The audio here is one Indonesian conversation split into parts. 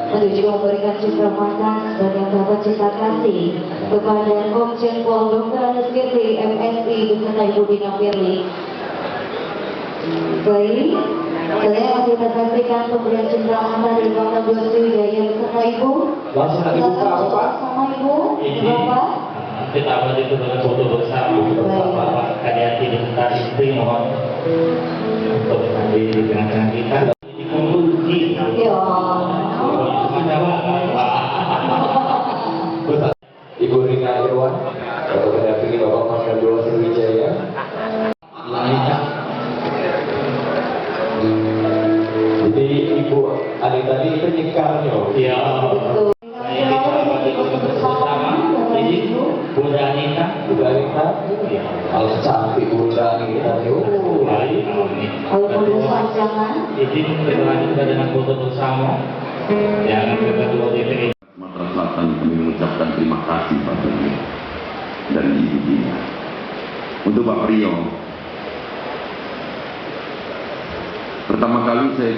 untuk juga memberikan penghormatan sebagai tanda cinta kasih kepada Komjen Pol Dr. Sekiti MSI beserta Ibu Dina Firly. Baik, saya masih saksikan pemberian cinta kasih dari Bapak Dua Sriwijaya beserta Ibu. Langsung dibuka Bapak. Sama Ibu, Bapak. Kita awal itu dengan foto bersama Bapak Kadiati beserta istri, mohon untuk hadir di tengah-tengah kita. Dikunci. Ya. Ibu Rina Irwan, Bapak mendampingi Bapak Pangdam Dua Sriwijaya. Jadi Ibu Ani tadi itu nyekarnya. Iya. Saya kita bersama. Ini Bunda Anita. Bunda Anita. Kalau cantik Bunda Anita itu. Baik. Izin berlanjut dengan foto bersama. Yang kedua DPD. Sumatera Selatan kami mengucapkan terima kasih Pak Priyo dan Ibu Dina. Untuk Pak Priyo, pertama kali saya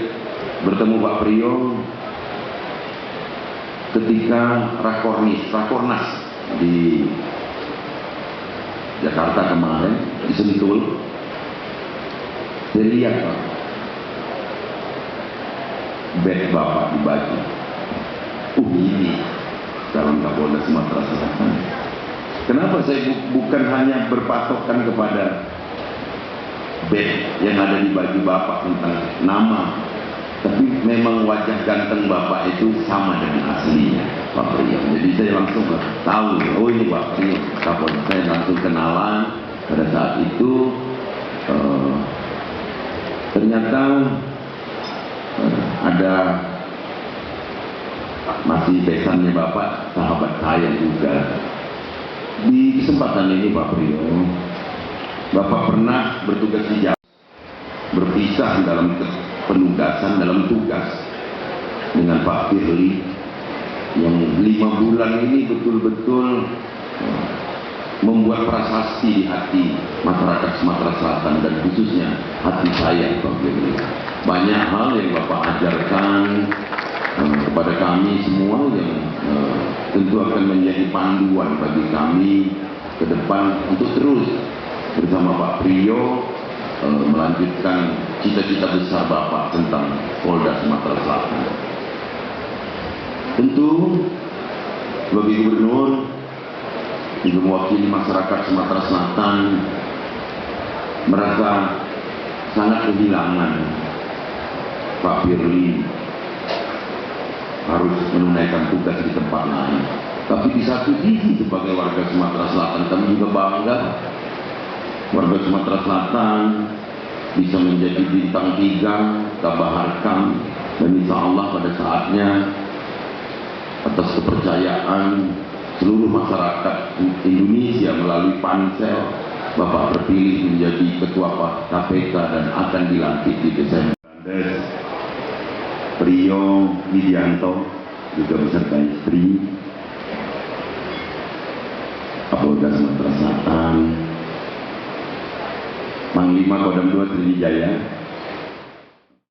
bertemu Pak Priyo ketika Rakornas di Jakarta kemarin, di Sentul. Saya lihat Pak, bed Bapak di baju. Ini dalam Kapolda Sumatera Selatan. Kenapa saya bukan hanya berpatokkan kepada bed yang ada di baju Bapak tentang nama, tapi memang wajah ganteng Bapak itu sama dengan aslinya Pak Priyo. Jadi saya langsung tahu, oh ini Pak Priyo Kapolda. Saya langsung kenalan. Pada saat itu ternyata ada masih besannya Bapak, sahabat saya juga. Di kesempatan ini Pak Priyo, Bapak pernah bertugas di Jawa, berpisah dalam penugasan, dalam tugas dengan Pak Firly yang 5 bulan ini betul-betul membuat prasasti di hati masyarakat Sumatera Selatan dan khususnya hati saya Pak Firly. Banyak hal yang Bapak ajarkan kepada kami semua yang tentu akan menjadi panduan bagi kami ke depan untuk terus bersama Pak Priyo melanjutkan cita-cita besar Bapak tentang Polda Sumatera Selatan. Tentu bagi Gubernur juga mewakili masyarakat Sumatera Selatan merasa sangat kehilangan Pak Firly harus menunaikan tugas di tempat lain. Tapi di satu sisi sebagai warga Sumatera Selatan kami juga bangga warga Sumatera Selatan bisa menjadi bintang 3 Kabaharkam, dan insya Allah pada saatnya atas kepercayaan seluruh masyarakat Indonesia melalui Pansel, Bapak terpilih menjadi Ketua KPK dan akan dilantik di Desember. Priyo Widianto juga beserta istri, Kapolda Sumatera Selatan, Panglima Kodam 2 Sriwijaya,